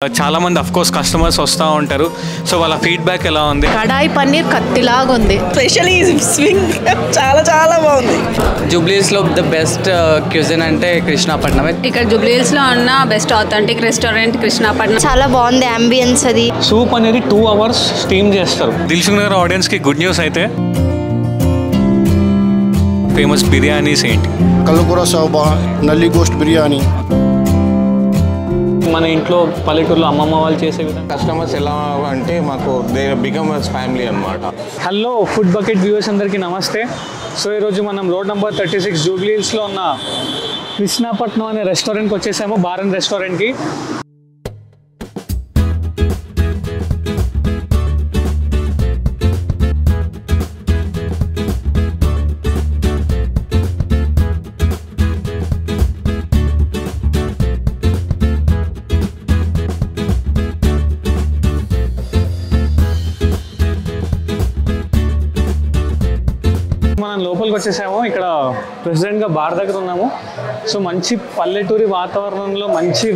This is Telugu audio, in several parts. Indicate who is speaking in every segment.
Speaker 1: చాలా మంది ఆఫ్ కోర్స్ కస్టమర్స్ వస్తూ ఉంటారు. సో వాళ్ళ ఫీడ్బ్యాక్ ఎలా ఉంది?
Speaker 2: కడాయి పన్నీర్ కత్తిలాగా ఉంది.
Speaker 3: స్పెషల్లీ స్వింగ్ చాలా చాలా బాగుంది.
Speaker 4: జూబ్లీహిల్స్లో ద బెస్ట్ క్యూజిన్ అంటే కృష్ణాపట్నం.
Speaker 5: ఇక్కడ జూబ్లీహిల్స్లో ఉన్న బెస్ట్ ఆథెంటిక్ రెస్టారెంట్ కృష్ణాపట్నం.
Speaker 2: చాలా బాగుంది అంబియన్స్. అది
Speaker 1: సూప్ అనేది 2 hours స్టీమ్ చేస్తారు. దిల్సుఖ్ నగర్ ఆడియన్స్కి గుడ్ న్యూస్ అయితే ఫేమస్ బిర్యానీస్ ఏంటి?
Speaker 6: కల్లుకూర సోబా, నల్లి గోస్ట్ బిర్యానీ.
Speaker 1: మన ఇంట్లో పల్లెటూరులో అమ్మమ్మ వాళ్ళు చేసే విధంగా
Speaker 7: కస్టమర్స్ ఎలా అంటే మాకు దే బికమ్ అస్ ఫ్యామిలీ అనమాట.
Speaker 1: హలో ఫుడ్ బకెట్ వ్యూవర్స్ అందరికీ నమస్తే. సో ఈరోజు మనం రోడ్ నెంబర్ 36 జూబ్లీహిల్స్లో ఉన్న కృష్ణాపట్నం అనే రెస్టారెంట్కి వచ్చేసాము, బార్ అండ్ రెస్టారెంట్కి. మనం లోపలికి వచ్చేసాము. ఇక్కడ ప్రెసిడెంట్గా బార్ దగ్గర ఉన్నాము. సో మంచి పల్లెటూరి వాతావరణంలో మంచి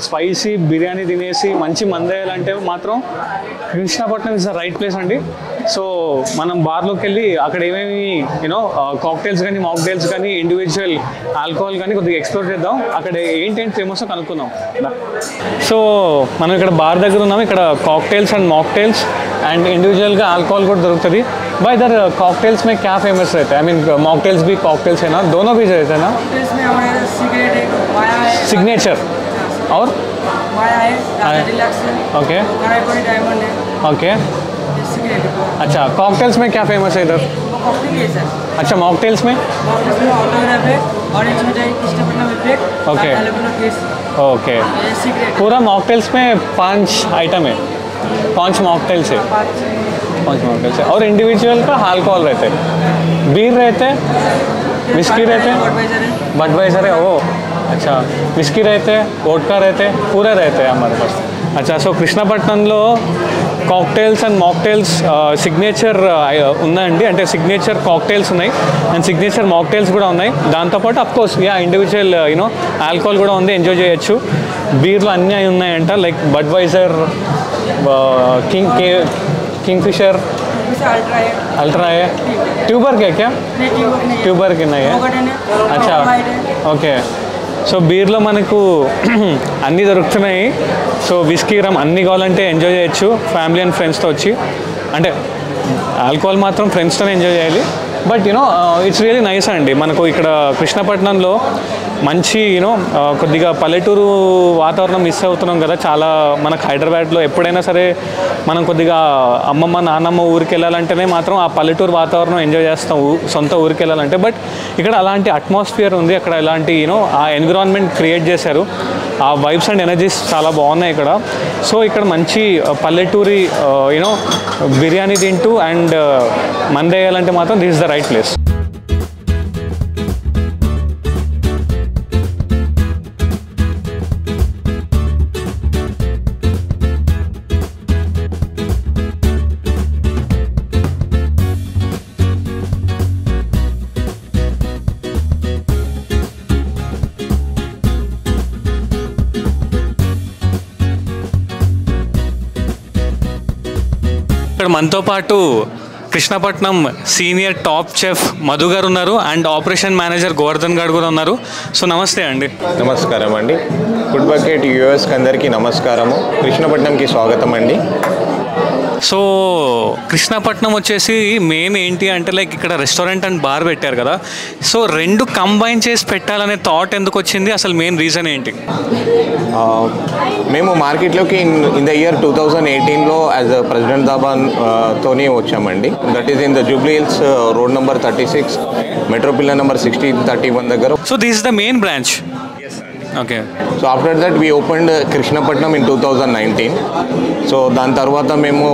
Speaker 1: స్పైసీ బిర్యానీ తినేసి మంచి మందేయాలంటే మాత్రం Krishnapatnam is the right place అండి. సో మనం బార్లోకి వెళ్ళి అక్కడ ఏమేమి కాక్టైల్స్ కానీ మాక్టైల్స్ కానీ ఇండివిజువల్ ఆల్కహాల్ కానీ కొద్దిగా ఎక్స్ప్లోర్ చేద్దాం. అక్కడ ఏంటేంటి ఫేమస్ కనుక్కుందాం. సో మనం ఇక్కడ బార్ దగ్గర ఉన్నాము. ఇక్కడ cocktails and mocktails and individual alcohol को दొరుకుతుంది. भाई इधर कॉकटेल्स में क्या फेमस रहता है? आई मीन मॉकटेल्स भी कॉकटेल्स है ना, दोनों भी रहता है ना?
Speaker 3: कॉकटेल्स में हमारा सीक्रेट है, माया है,
Speaker 1: सिग्नेचर और
Speaker 3: माया है, राजा डिलक्स है,
Speaker 1: ओके
Speaker 3: कराईपुरी डायमंड है,
Speaker 1: ओके.
Speaker 3: ये सीक्रेट है.
Speaker 1: अच्छा कॉकटेल्स में क्या फेमस है इधर?
Speaker 3: वो कॉकटेल है सर.
Speaker 1: अच्छा मॉकटेल्स में
Speaker 3: ऑटोग्राफ है, ऑरेंज मिठाई, Krishnapatnam effect,
Speaker 1: okay.
Speaker 3: Aloe vera case,
Speaker 1: okay.
Speaker 3: ये सीक्रेट है.
Speaker 1: पूरा मॉकटेल्स में 5 आइटम है, 5 मॉकटेल्स है, 5 मॉकटेल्स है. और इंडिविजुअल का अल्कोहल रहते हैं, बीर रहते हैं, विस्की रहते हैं, बडवाइजर है. ओ अच्छा विस्की रहते हैं, वोडका रहते हैं, पूरे रहते हैं हमारे पास. अच्छा సో కృష్ణాపట్నంలో కాక్టైల్స్ అండ్ మాక్టైల్స్ సిగ్నేచర్ ఉందండి. అంటే సిగ్నేచర్ కాక్టైల్స్ ఉన్నాయి అండ్ సిగ్నేచర్ మాక్టైల్స్ కూడా ఉన్నాయి. దాంతోపాటు అఫ్కోర్స్ ఇండివిజువల్ ఆల్కహాల్ కూడా ఉంది, ఎంజాయ్ చేయొచ్చు. బీర్లు అన్నీ ఉన్నాయంట, లైక్ బడ్వైజర్, किंगफिशर, अल्ट्रा है. ट्यूबर क्या? ट्यूबर की नहीं है. अच्छा ఓకే. సో బీర్లో మనకు అన్నీ దొరుకుతున్నాయి. సో విస్కీ రమ్ అన్నీ కావాలంటే ఎంజాయ్ చేయొచ్చు ఫ్యామిలీ అండ్ ఫ్రెండ్స్తో వచ్చి. అంటే ఆల్కహాల్ మాత్రం ఫ్రెండ్స్తోనే ఎంజాయ్ చేయాలి. బట్ ఇట్స్ రియలీ నైస్ అండి. మనకు ఇక్కడ కృష్ణాపట్నంలో మంచి కొద్దిగా పల్లెటూరు వాతావరణం మిస్ అవుతున్నాం కదా చాలా. మనకు హైదరాబాద్లో ఎప్పుడైనా సరే మనం కొద్దిగా అమ్మమ్మ నాన్నమ్మ ఊరికి వెళ్ళాలంటేనే మాత్రం ఆ పల్లెటూరు వాతావరణం ఎంజాయ్ చేస్తాం సొంత ఊరికి వెళ్ళాలంటే. బట్ ఇక్కడ అలాంటి అట్మాస్ఫియర్ ఉంది, అక్కడ ఇలాంటి ఆ ఎన్విరాన్మెంట్ క్రియేట్ చేశారు. ఆ వైబ్స్ అండ్ ఎనర్జీస్ చాలా బాగున్నాయి ఇక్కడ. సో ఇక్కడ మంచి పల్లెటూరి బిర్యానీ తింటూ అండ్ మందేయాలంటే మాత్రం this is the right place. ఇక్కడ మనతో పాటు Krishnapatnam senior top chef Madhu గారు ఉన్నారు అండ్ ఆపరేషన్ మేనేజర్ గోవర్ధన్ గారు కూడా ఉన్నారు. సో నమస్తే అండి.
Speaker 7: నమస్కారం అండి. ఫుడ్ బకెట్ యూఎస్కి అందరికీ నమస్కారము. కృష్ణపట్నంకి స్వాగతం అండి.
Speaker 1: సో కృష్ణాపట్నం వచ్చేసి మెయిన్ ఏంటి అంటే లైక్ ఇక్కడ రెస్టారెంట్ అండ్ బార్ పెట్టారు కదా. సో రెండు కంబైన్ చేసి పెట్టాలనే థాట్ ఎందుకు వచ్చింది, అసలు మెయిన్ రీజన్ ఏంటి?
Speaker 7: మేము మార్కెట్లోకి ఇన్ ద ఇయర్ 2018లో యాజ్ అ ప్రెసిడెంట్ దాబాతోనే వచ్చామండి. That is in the Jubilee Hills road number 36 metro pillar number 1631 దగ్గర.
Speaker 1: So this is the main branch. Okay.
Speaker 7: So after that we opened Krishnapatnam in 2019. సో దాని తర్వాత మేము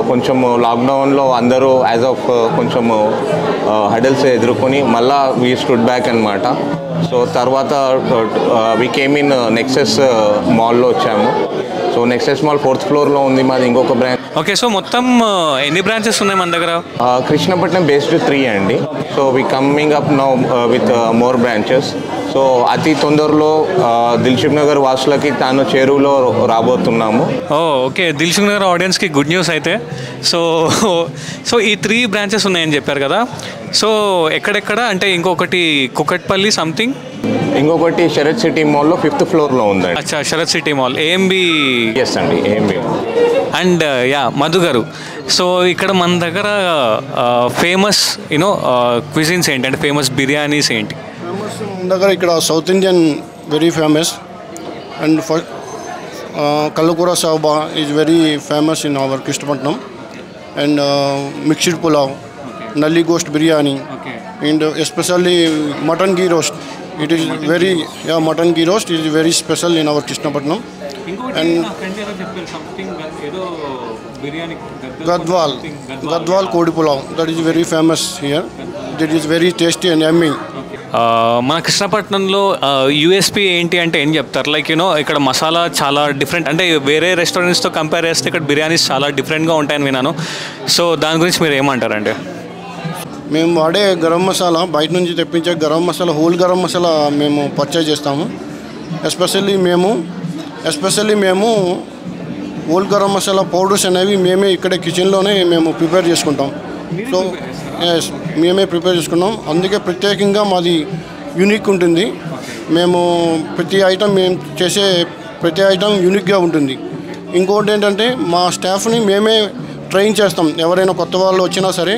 Speaker 7: కొంచెం లాక్డౌన్లో అందరూ యాజ్ ఆఫ్ కొంచెం హడల్స్ ఎదుర్కొని మళ్ళా వీ స్టూడ్ బ్యాక్ అనమాట. సో తర్వాత వీ కేమ్ ఇన్ నెక్సెస్ మాల్లో వచ్చాము. సో నెక్సెస్ మాల్ 4th ఫ్లోర్లో ఉంది మాది ఇంకొక బ్రాంచ్.
Speaker 1: ఓకే. సో మొత్తం ఎన్ని బ్రాంచెస్ ఉన్నాయి మన దగ్గర?
Speaker 7: కృష్ణపట్నం బేస్డ్ 3 అండి. So we coming up now with more branches. So అతి తొందరలో దిల్సుఖ్ నగర్ వాసులకి తాను చేరువలో రాబోతున్నాము.
Speaker 1: ఓకే, దిల్సుఖ్ నగర్ ఆడియన్స్కి గుడ్ న్యూస్ అయితే. సో ఈ 3 బ్రాంచెస్ ఉన్నాయని చెప్పారు కదా. సో ఎక్కడెక్కడ అంటే ఇంకొకటి కుకట్పల్లి సంథింగ్,
Speaker 7: ఇంకొకటి శరత్ సిటీ మాల్లో 5th ఫ్లోర్లో ఉందండి.
Speaker 1: అచ్చా, Sarath city mall AMB.
Speaker 7: Yes అండి, ఏఎంబి.
Speaker 1: అండ్ మధు గారు, సో ఇక్కడ మన దగ్గర ఫేమస్ క్విజిన్స్ ఏంటి, అంటే ఫేమస్ బిర్యానీస్ ఏంటి?
Speaker 6: మన దగ్గర ఇక్కడ south Indian very famous. And కల్లకూర సాబా is very famous in our Krishnapatnam. And mixed pulao, nalli gosht biryani, and especially mutton ghee roast. It is very mutton ghee roast is very special in our Krishnapatnam. And Gadwal Kodi Pulav, that is very famous here. That is very tasty and yummy.
Speaker 1: మన కృష్ణపట్నంలో యూఎస్పీ ఏంటి అంటే ఏం చెప్తారు? లైక్ ఇక్కడ మసాలా చాలా డిఫరెంట్, అంటే వేరే రెస్టారెంట్స్తో కంపేర్ చేస్తే ఇక్కడ బిర్యానీస్ చాలా డిఫరెంట్గా ఉంటాయని విన్నాను. సో దాని గురించి మీరు ఏమంటారంటే?
Speaker 6: మేము వాడే గరం మసాలా, బయట నుంచి తెప్పించే గరం మసాలా, హోల్ గరం మసాలా మేము పర్చేజ్ చేస్తాము. ఎస్పెషల్లీ మేము హోల్ గరం మసాలా పౌడర్స్ అనేవి మేమే ఇక్కడ కిచెన్లోనే మేము ప్రిపేర్ చేసుకుంటాం. సో మేమే ప్రిపేర్ చేసుకున్నాం. అందుకే ప్రత్యేకంగా మాది యూనిక్ ఉంటుంది. మేము చేసే ప్రతి ఐటమ్ యూనిక్గా ఉంటుంది. ఇంకోటి ఏంటంటే మా స్టాఫ్ని మేమే ట్రైన్ చేస్తాం. ఎవరైనా కొత్త వాళ్ళు వచ్చినా సరే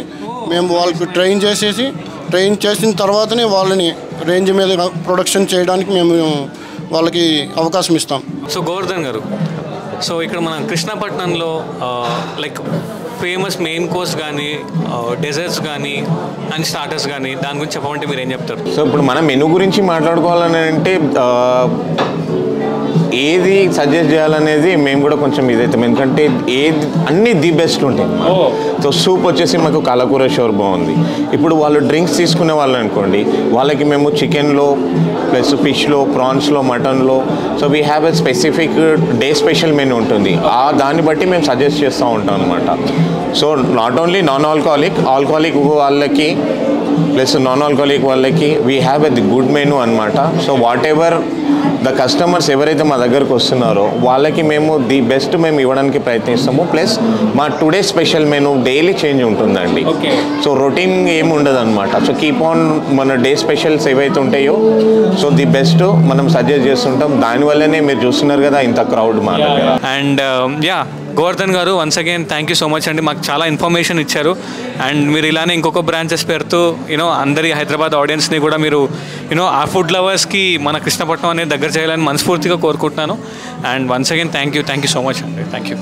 Speaker 6: మేము వాళ్ళకి ట్రైన్ చేసిన తర్వాతనే వాళ్ళని రేంజ్ మీద ప్రొడక్షన్ చేయడానికి మేము వాళ్ళకి అవకాశం ఇస్తాం.
Speaker 1: సో గోవర్ధన్ గారు, సో ఇక్కడ మన కృష్ణపట్నంలో లైక్ ఫేమస్ మెయిన్ కోర్స్ కానీ డెజర్ట్స్ కానీ అండ్ స్టార్టర్స్ కానీ దాని గురించి చెప్పమంటే మీరు ఏం చెప్తారు?
Speaker 7: సో ఇప్పుడు మనం మెనూ గురించి మాట్లాడుకోవాలని అంటే ఏది సజెస్ట్ చేయాలనేది మేము కూడా కొంచెం ఇదవుతాం. ఎందుకంటే అన్నీ ది బెస్ట్ ఉంటాయి. సో సూప్ వచ్చేసి మాకు కలకూర షోర్బా ఉంది. ఇప్పుడు వాళ్ళు డ్రింక్స్ తీసుకునే వాళ్ళు అనుకోండి, వాళ్ళకి మేము చికెన్లో ప్లస్ ఫిష్లో, ప్రాన్స్లో, మటన్లో, so we have a specific day special menu ఉంటుంది. దాన్ని బట్టి మేము సజెస్ట్ చేస్తూ ఉంటాం అనమాట. సో నాట్ ఓన్లీ ఆల్కహాలిక్ వాళ్ళకి ప్లస్ నాన్ ఆల్కహాలిక్ వాళ్ళకి we have a good menu అనమాట. So whatever the customers ఎవరైతే మా దగ్గరకు వస్తున్నారో వాళ్ళకి మేము ది బెస్ట్ మేము ఇవ్వడానికి ప్రయత్నిస్తాము. ప్లస్ మా today special menu daily change ఉంటుందండి. సో రొటీన్ ఏమి ఉండదు అనమాట. సో కీప్ ఆన్ మన డే స్పెషల్స్ ఏవైతే ఉంటాయో సో ది బెస్ట్ మనం సజెస్ట్ చేస్తుంటాం. దానివల్లనే మీరు చూస్తున్నారు కదా ఇంత క్రౌడ్ మా దగ్గర.
Speaker 1: అండ్ గోవర్ధన్ గారు, once again thank you so much అండి. మాకు చాలా ఇన్ఫర్మేషన్ ఇచ్చారు. అండ్ మీరు ఇలానే ఇంకొక బ్రాంచెస్ పెడుతూ అందరి హైదరాబాద్ ఆడియన్స్ని కూడా మీరు ఆ ఫుడ్ లవర్స్కి మన కృష్ణపట్నం అనేది దగ్గర చేయాలని మనస్ఫూర్తిగా కోరుకుంటున్నాను. And once again thank you so much అండి. Thank you.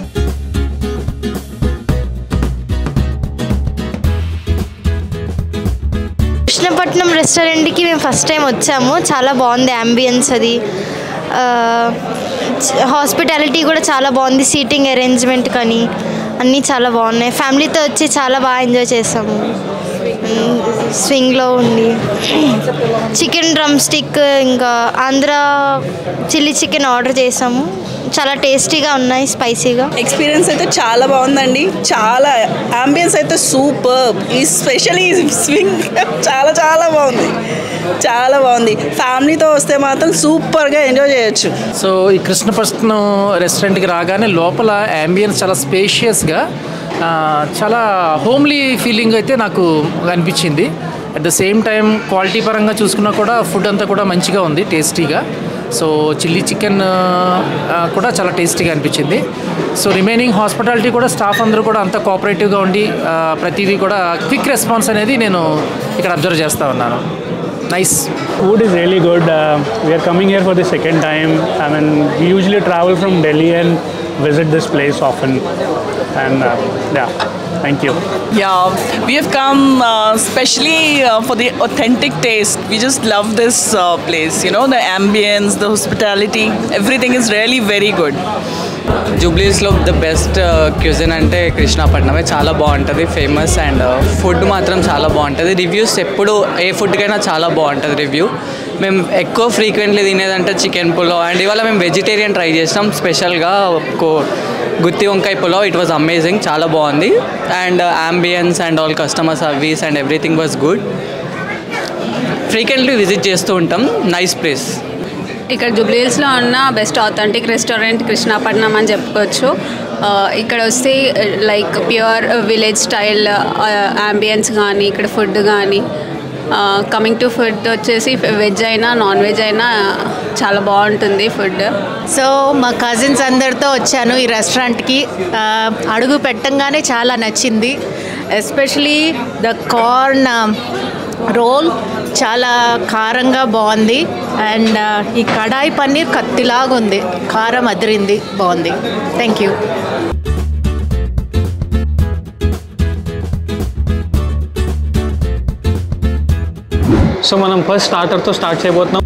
Speaker 2: కృష్ణపట్నం రెస్టారెంట్కి మేము ఫస్ట్ టైం వచ్చాము. చాలా బాగుంది అంబియన్స్, అది హాస్పిటాలిటీ కూడా చాలా బాగుంది. సీటింగ్ అరేంజ్మెంట్ కానీ అన్నీ చాలా బాగున్నాయి. ఫ్యామిలీతో వచ్చి చాలా బాగా ఎంజాయ్ చేసాము. స్వింగ్లో ఉంది చికెన్ డ్రమ్ స్టిక్, ఇంకా ఆంధ్ర చిల్లీ చికెన్ ఆర్డర్ చేసాము. చాలా టేస్టీగా ఉన్నాయి, స్పైసీగా.
Speaker 8: ఎక్స్పీరియన్స్ అయితే చాలా బాగుందండి. చాలా అంబియన్స్ అయితే సూపర్. ఈ స్పెషల్లీ స్వింగ్ చాలా చాలా బాగుంది, చాలా బాగుంది. ఫ్యామిలీతో వస్తే మాత్రం సూపర్గా ఎంజాయ్ చేయొచ్చు.
Speaker 9: సో ఈ కృష్ణపట్నం రెస్టారెంట్కి రాగానే లోపల అంబియన్స్ చాలా స్పేషియస్గా, చాలా హోమ్లీ ఫీలింగ్ అయితే నాకు అనిపించింది. At the same time quality పరంగా చూసుకున్నా కూడా ఫుడ్ అంతా కూడా మంచిగా ఉంది, టేస్టీగా. సో చిల్లీ చికెన్ కూడా చాలా టేస్టీగా అనిపించింది. సో రిమైనింగ్ హాస్పిటాలిటీ కూడా స్టాఫ్ అందరూ కూడా అంత కోఆపరేటివ్గా ఉండి ప్రతిదీ కూడా క్విక్ రెస్పాన్స్ అనేది నేను ఇక్కడ అబ్జర్వ్ చేస్తూ ఉన్నాను. Nice.
Speaker 10: Food is really good. We are coming here for the second time. I mean, we usually travel from Delhi and visit this place often. And yeah, thank you.
Speaker 8: Yeah, we have come especially for the authentic taste. We just love this place. The ambience, the hospitality, everything is really very good.
Speaker 4: జూబ్లీస్లో ద బెస్ట్ క్యూజిన్ అంటే కృష్ణపట్నమే. చాలా బాగుంటుంది, ఫేమస్. అండ్ ఫుడ్ మాత్రం చాలా బాగుంటుంది. రివ్యూస్ ఎప్పుడు ఏ ఫుడ్కైనా చాలా బాగుంటుంది రివ్యూ. మేము ఎక్కువ ఫ్రీక్వెంట్లీ తినేదంటే చికెన్ పులావ్. అండ్ ఇవాళ మేము వెజిటేరియన్ ట్రై చేసినాం స్పెషల్గా గుత్తి వంకాయ పులావ్. ఇట్ వాజ్ అమేజింగ్, చాలా బాగుంది. And ambience and all customer service and everything was good. Frequently visit చేస్తూ ఉంటాం. Nice place.
Speaker 5: ఇక్కడ జూబ్లీహిల్స్లో ఉన్న బెస్ట్ ఆథెంటిక్ రెస్టారెంట్ కృష్ణాపట్నం అని చెప్పుకోవచ్చు. ఇక్కడ వస్తే like pure village style ambience కానీ ఇక్కడ ఫుడ్ కానీ కమింగ్ టు ఫుడ్ వచ్చేసి వెజ్ అయినా నాన్ వెజ్ అయినా చాలా బాగుంటుంది ఫుడ్.
Speaker 11: సో మా కజిన్స్ అందరితో వచ్చాను ఈ రెస్టారెంట్కి. అడుగు పెట్టంగానే చాలా నచ్చింది. ఎస్పెషలీ ద కార్న్ రోల్ చాలా కారంగా బాగుంది. అండ్ ఈ కడాయి పన్నీర్ కత్తిలాగా ఉంది, కారం అదిరింది, బాగుంది. Thank you.
Speaker 1: సో మనం ఫస్ట్ స్టార్టర్తో స్టార్ట్ చేయబోతున్నాం.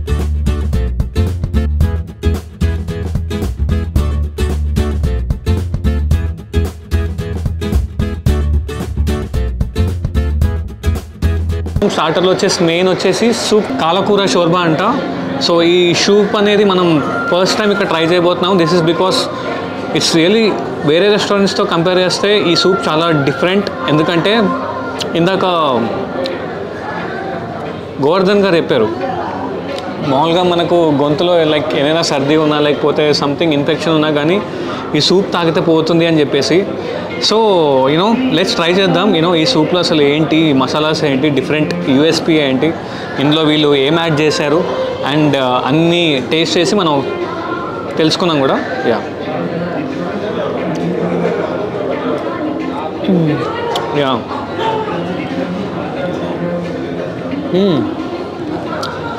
Speaker 1: స్టార్టర్లో వచ్చేసి మెయిన్ వచ్చేసి సూప్ కాలకూర షోర్బా అంట. సో ఈ సూప్ అనేది మనం ఫస్ట్ టైం ఇక్కడ ట్రై చేయబోతున్నాం. This is because it's really వేరే రెస్టారెంట్స్తో కంపేర్ చేస్తే ఈ సూప్ చాలా డిఫరెంట్. ఎందుకంటే ఇందాక గోవర్ధన్ గారు చెప్పారు, మామూలుగా మనకు గొంతులో లైక్ ఏదైనా సర్ది ఉన్నా లేకపోతే సంథింగ్ ఇన్ఫెక్షన్ ఉన్నా కానీ ఈ సూప్ తాగితే పోతుంది అని చెప్పేసి. సో యూనో లెట్స్ ట్రై చేద్దాం. ఈ సూప్లో అసలు ఏంటి, మసాలాస్ ఏంటి, డిఫరెంట్ యూఎస్పీ ఏంటి, ఇందులో వీళ్ళు ఏం యాడ్ చేశారు అండ్ అన్నీ టేస్ట్ చేసి మనం తెలుసుకున్నాం కూడా. యా యా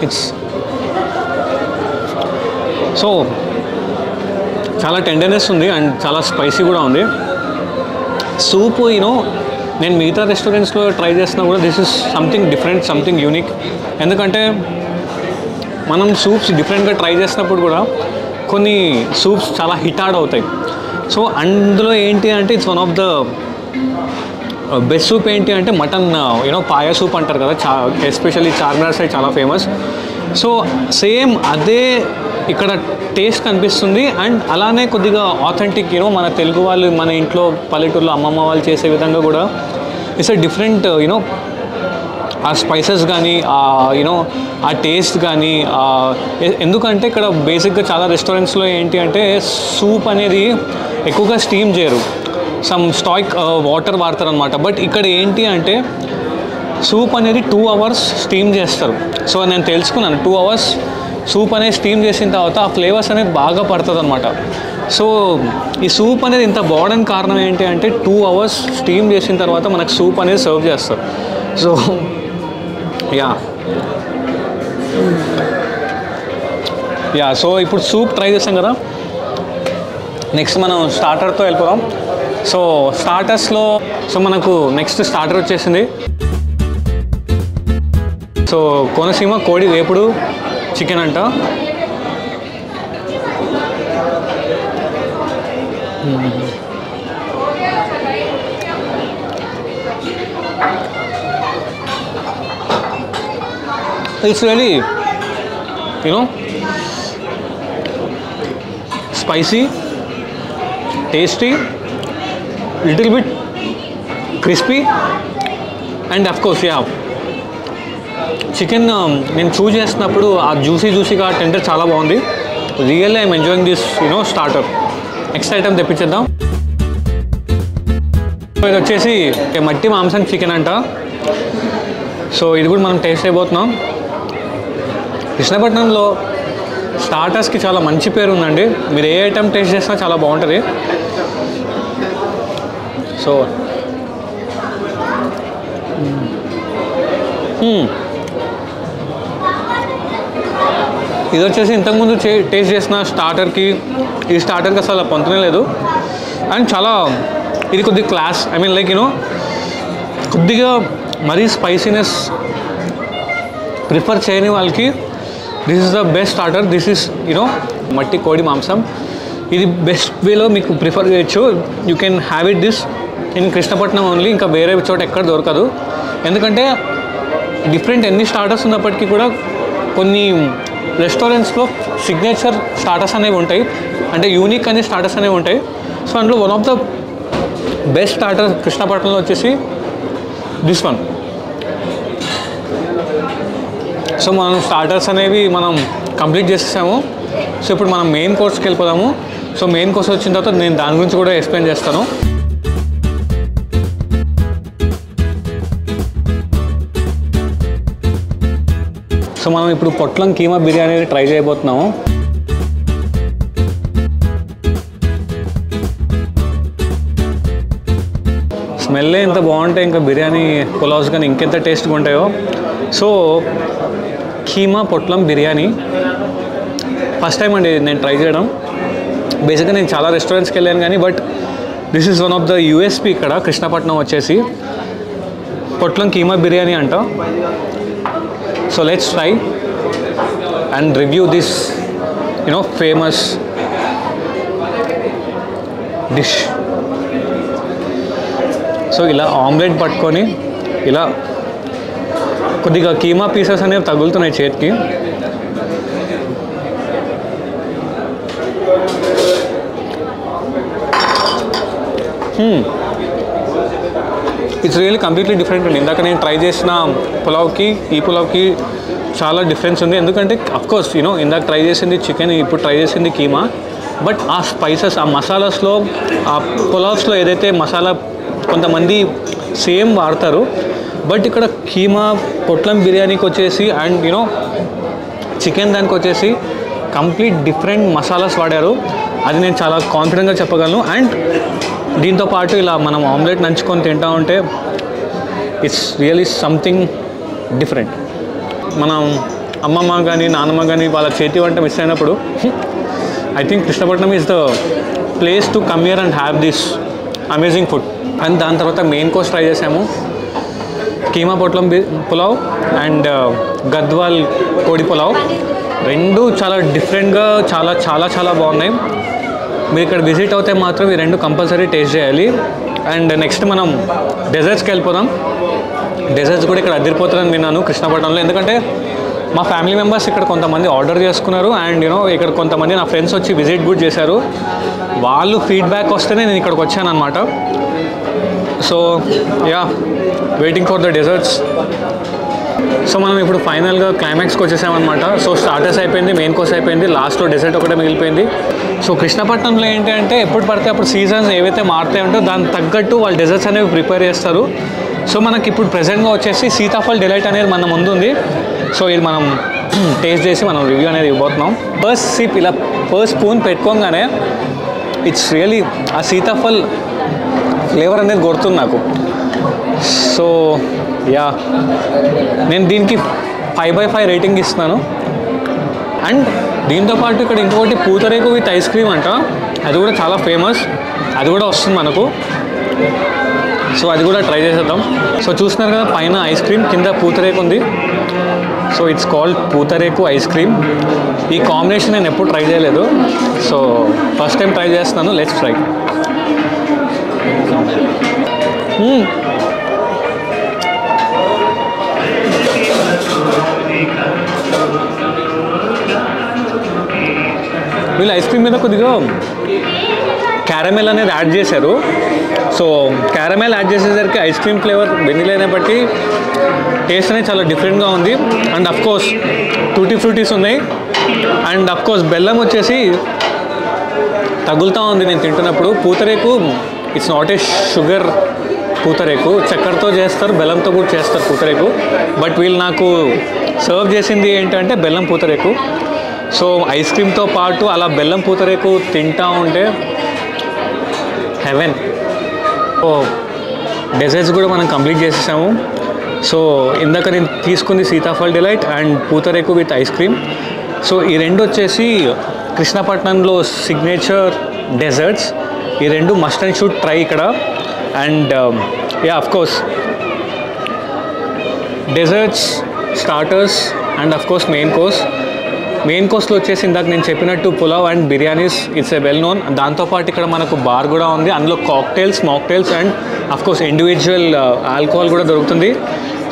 Speaker 1: ఇట్స్ సో చాలా టెండర్నెస్ ఉంది అండ్ చాలా స్పైసీ కూడా ఉంది. సూప్ నేను మిగతా రెస్టారెంట్స్లో ట్రై చేసినా కూడా this is something different, something unique. ఎందుకంటే మనం సూప్స్ డిఫరెంట్గా ట్రై చేసినప్పుడు కూడా కొన్ని సూప్స్ చాలా హిట్ ఆడ్ అవుతాయి. సో అందులో ఏంటి అంటే it's one of the best soup ఏంటి అంటే మటన్ పాయ సూప్ అంటారు కదా, ఎస్పెషల్లీ చార్మినార్ సైడ్ చాలా ఫేమస్. సో సేమ్ అదే ఇక్కడ టేస్ట్ కనిపిస్తుంది అండ్ అలానే కొద్దిగా ఆథెంటిక్ మన తెలుగు వాళ్ళు మన ఇంట్లో పల్లెటూరులో అమ్మమ్మ వాళ్ళు చేసే విధంగా కూడా ఇట్స్ అ డిఫరెంట్ ఆ స్పైసెస్ కానీ ఆ టేస్ట్ కానీ. ఎందుకంటే ఇక్కడ బేసిక్గా చాలా రెస్టారెంట్స్లో ఏంటి అంటే సూప్ అనేది ఎక్కువగా స్టీమ్ చేయరు, సమ్ స్టాయిక్ వాటర్ వాడతారు అనమాట. బట్ ఇక్కడ ఏంటి అంటే సూప్ అనేది 2 hours స్టీమ్ చేస్తారు. సో నేను తెలుసుకున్నాను 2 hours సూప్ అనేది స్టీమ్ చేసిన తర్వాత ఆ ఫ్లేవర్స్ అనేది బాగా పడుతుంది అనమాట. సో ఈ సూప్ అనేది ఇంత బాగుండని కారణం ఏంటి అంటే 2 hours స్టీమ్ చేసిన తర్వాత మనకు సూప్ అనేది సర్వ్ చేస్తారు. సో యా సో ఇప్పుడు సూప్ ట్రై చేస్తాం కదా, నెక్స్ట్ మనం స్టార్టర్తో వెళ్ళిపోదాం. సో స్టార్టర్స్లో మనకు నెక్స్ట్ స్టార్టర్ వచ్చేసింది. సో కోనసీమ కోడి వేపుడు చికెన్ అంట. It's really spicy, tasty, little bit crispy and of course chicken నేను చూస్ చేసినప్పుడు ఆ జ్యూసీగా టెండర్ చాలా బాగుంది. Really I'm enjoying this starter. Next item తెప్పించేద్దాం. ఇది వచ్చేసి మట్టి మాంసం చికెన్ అంట. సో ఇది కూడా మనం టేస్ట్ అయిపోతున్నాం. కృష్ణపట్నంలో స్టార్టర్స్కి చాలా మంచి పేరు ఉందండి. మీరు ఏ ఐటమ్ టేస్ట్ చేసినా చాలా బాగుంటుంది. సో ఇది వచ్చేసి ఇంతకుముందు టేస్ట్ చేసిన స్టార్టర్కి ఈ స్టార్టర్కి అసలు పొంతనే లేదు. అండ్ చాలా ఇది కొద్దిగా క్లాస్, ఐ మీన్ లైక్ కొద్దిగా మరీ స్పైసీనెస్ ప్రిఫర్ చేయని వాళ్ళకి this is the best starter. This is మట్టి కోడి మాంసం. ఇది బెస్ట్ వేలో మీకు ప్రిఫర్ చేయొచ్చు. You can have it this in Krishnapatnam only, ఇంకా వేరే చోట ఎక్కడ దొరకదు. ఎందుకంటే డిఫరెంట్ ఎన్ని స్టార్టర్స్ ఉన్నప్పటికీ కూడా కొన్ని రెస్టారెంట్స్లో సిగ్నేచర్ స్టార్టర్స్ అనేవి ఉంటాయి, అంటే యూనిక్ అనే స్టార్టర్స్ అనేవి ఉంటాయి. సో అందులో one of the best starter కృష్ణపట్నంలో వచ్చేసి దిస్ వన్. సో మనం స్టార్టర్స్ అనేవి మనం కంప్లీట్ చేసేసాము. సో ఇప్పుడు మనం మెయిన్ కోర్స్కి వెళ్ళిపోదాము. సో మెయిన్ కోర్స్ వచ్చిన తర్వాత నేను దాని గురించి కూడా ఎక్స్ప్లెయిన్ చేస్తాను. సో మనం ఇప్పుడు పొట్లం కీమా బిర్యానీ ట్రై చేయబోతున్నాము. స్మెల్ ఎంత బాగుంటాయి, ఇంకా బిర్యానీ పులావ్స్ కానీ ఇంకెంత టేస్ట్గా ఉంటాయో. సో కీమా పొట్లం బిర్యానీ ఫస్ట్ టైం అండి నేను ట్రై చేయడం. బేసిక్గా నేను చాలా రెస్టారెంట్స్కి వెళ్ళాను కానీ but this is one of the USP ఇక్కడ కృష్ణపట్నం వచ్చేసి పొట్లం కీమా బిర్యానీ అంట. So let's try and review this famous dish. So ఇలా ఆమ్లెట్ పట్టుకొని ఇలా కొద్దిగా కీమా పీసెస్ అనేవి తగులుతున్నాయి చేతికి. ఇట్స్ రియల్లీ కంప్లీట్లీ డిఫరెంట్ అండి. ఇందాక నేను ట్రై చేసిన పులావ్కి ఈ పులావ్కి చాలా డిఫరెన్స్ ఉంది. ఎందుకంటే అఫ్కోర్స్ ఇందాక ట్రై చేసింది చికెన్, ఇప్పుడు ట్రై చేసింది కీమా. బట్ ఆ స్పైసెస్, ఆ మసాలాస్లో, ఆ పులావ్స్లో ఏదైతే మసాలా కొంతమంది సేమ్ వాడతారు, బట్ ఇక్కడ కీమా పొట్లం బిర్యానీకి వచ్చేసి అండ్ చికెన్ దానికి వచ్చేసి కంప్లీట్ డిఫరెంట్ మసాలాస్ వాడారు. అది నేను చాలా కాన్ఫిడెంట్గా చెప్పగలను. అండ్ దీంతోపాటు ఇలా మనం ఆమ్లెట్ నంచుకొని తింటా ఉంటే ఇట్స్ రియలీ సంథింగ్ డిఫరెంట్. మనం అమ్మమ్మ కానీ నాన్నమ్మ కానీ వాళ్ళ చేతి వంట మిస్ అయినప్పుడు I think Krishnapatnam is the place to come here and have this amazing food. And దాని తర్వాత మెయిన్ కోర్స్ ట్రై చేసాము, కీమా పొట్లం పులావ్ అండ్ గద్వాల్ కోడి పులావ్. రెండు చాలా డిఫరెంట్గా చాలా చాలా చాలా బాగున్నాయి. మీరు ఇక్కడ విజిట్ అవుతే మాత్రం ఈ రెండు కంపల్సరీ టేస్ట్ చేయాలి. అండ్ నెక్స్ట్ మనం డెజర్ట్స్కి వెళ్ళిపోదాం. డెజర్ట్స్ కూడా ఇక్కడ అదిరిపోతుందని విన్నాను కృష్ణపట్నంలో. ఎందుకంటే మా ఫ్యామిలీ మెంబర్స్ ఇక్కడ కొంతమంది ఆర్డర్ చేసుకున్నారు అండ్ ఇక్కడ కొంతమంది నా ఫ్రెండ్స్ వచ్చి విజిట్ కూడా చేశారు. వాళ్ళు ఫీడ్బ్యాక్ వస్తేనే నేను ఇక్కడికి వచ్చాను అనమాట. So yeah, waiting for the desserts. So మనం ఇప్పుడు ఫైనల్గా క్లైమాక్స్కి వచ్చేసామన్నమాట. సో స్టార్టర్స్ అయిపోయింది, మెయిన్ కోర్స్ అయిపోయింది, లాస్ట్లో డెజర్ట్ ఒకటే మిగిలిపోయింది. సో కృష్ణపట్నంలో ఏంటి అంటే ఎప్పుడు పడితే అప్పుడు సీజన్స్ ఏవైతే మారుతాయి ఉంటో దానికి తగ్గట్టు వాళ్ళు డెజర్ట్స్ అనేవి ప్రిపేర్ చేస్తారు. సో మనకి ఇప్పుడు ప్రెజెంట్గా వచ్చేసి సీతాఫల్ డిలైట్ అనేది మన ముందు ఉంది. సో ఇది మనం టేస్ట్ చేసి మనం రివ్యూ అనేది ఇవ్వబోతున్నాం. ఫస్ట్ సిప్ ఇలా ఫస్ట్ స్పూన్ పెట్టుకోగానే ఇట్స్ రియలీ ఆ సీతాఫల్ ఫ్లేవర్ అనేది కొడుతుంది నాకు. సో యా, నేను దీనికి 5/5 రేటింగ్ ఇస్తున్నాను. అండ్ దీంతోపాటు ఇక్కడ ఇంకొకటి పూతరేకు విత్ ఐస్ క్రీమ్ అంట, అది కూడా చాలా ఫేమస్, అది కూడా వస్తుంది మనకు. సో అది కూడా ట్రై చేసేద్దాం. సో చూస్తున్నారు కదా పైన ఐస్ క్రీమ్, కింద పూతరేకు ఉంది. So it's called pootareku ice cream. ఈ కాంబినేషన్ నేను ఎప్పుడు ట్రై చేయలేదు, సో ఫస్ట్ టైం ట్రై చేస్తున్నాను. Let's try. వీళ్ళు ఐస్ క్రీమ్ మీద కొద్దిగా క్యారమెల్ అనేది యాడ్ చేశారు. సో క్యారమెల్ యాడ్ చేసేసరికి ఐస్ క్రీమ్ ఫ్లేవర్ వెనిలా బట్టి టేస్ట్ అనేది చాలా డిఫరెంట్గా ఉంది. అండ్ అఫ్కోర్స్ టూటీ ఫ్రూటీస్ ఉన్నాయి. అండ్ అఫ్కోర్స్ బెల్లం వచ్చేసి తగులుతూ ఉంది నేను తింటున్నప్పుడు. Pootareku it's not a sugar pootareku, చక్కెరతో చేస్తారు, బెల్లంతో కూడా చేస్తారు పూతరేకు. బట్ వీళ్ళు నాకు సర్వ్ చేసింది ఏంటంటే బెల్లం పూతరేకు. సో ఐస్ క్రీమ్తో పాటు అలా బెల్లం పూతరేకు తింటా ఉంటే హెవెన్. సో డెజర్ట్స్ కూడా మనం కంప్లీట్ చేసేసాము. సో ఇందాక నేను తీసుకుంది sitaphal delight and pootareku with ice cream. So ఈ రెండు వచ్చేసి కృష్ణపట్నంలో సిగ్నేచర్ డెజర్ట్స్. ఈ రెండు మస్ట్ అండ్ షుడ్ ట్రై ఇక్కడ. And yeah, of course desserts, starters and of course main course. Main కోర్స్లో వచ్చేసి ఇందాక నేను చెప్పినట్టు pulao and biryanis it's a well known. దాంతోపాటు ఇక్కడ మనకు బార్ కూడా ఉంది, అందులో cocktails, mocktails and of course individual alcohol కూడా దొరుకుతుంది.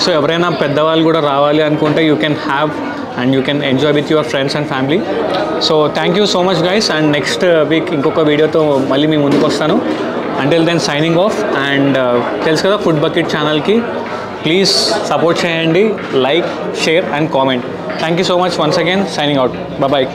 Speaker 1: సో ఎవరైనా పెద్దవాళ్ళు కూడా రావాలి అనుకుంటే you can have and you can enjoy with your friends and family. So thank you so much guys. And next week ఇంకొక వీడియోతో మళ్ళీ మీ ముందుకు వస్తాను. Until then signing off. And తెలుసు కదా ఫుడ్ బకెట్ ఛానల్కి ప్లీజ్ సపోర్ట్ చేయండి, like, share and comment. Thank you so much once again signing out bye.